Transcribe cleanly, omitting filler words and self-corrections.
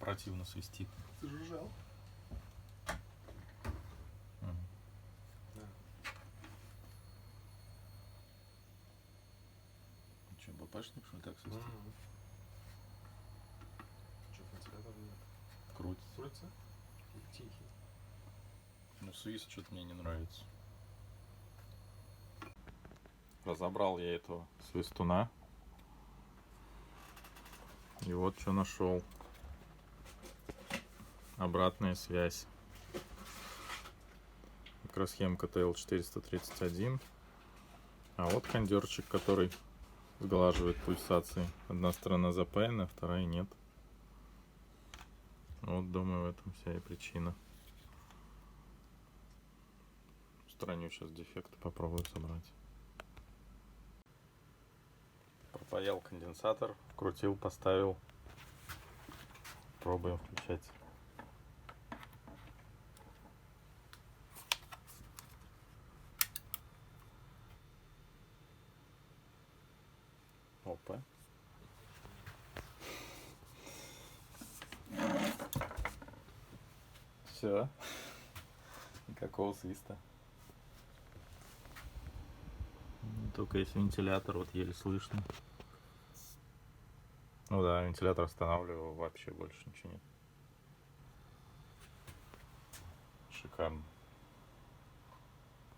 противно свистит. Зажужжал. Че, БПшник, что ли, так свистит? Че, вентилятор нет? Крутится. Крутится? Тихий. Ну, свист что-то мне не нравится. Разобрал я этого свистуна. И вот что нашел. Обратная связь. Микросхемка TL431. А вот кондерчик, который сглаживает пульсации. Одна сторона запаяна, вторая нет. Вот, думаю, в этом вся и причина. Устраню сейчас дефект, попробую собрать. Пропаял конденсатор, вкрутил, поставил. Пробуем включать. Опа. Все. Никакого свиста. Только есть вентилятор, вот еле слышно. Ну да, вентилятор останавливаю, вообще больше ничего нет. Шикарно.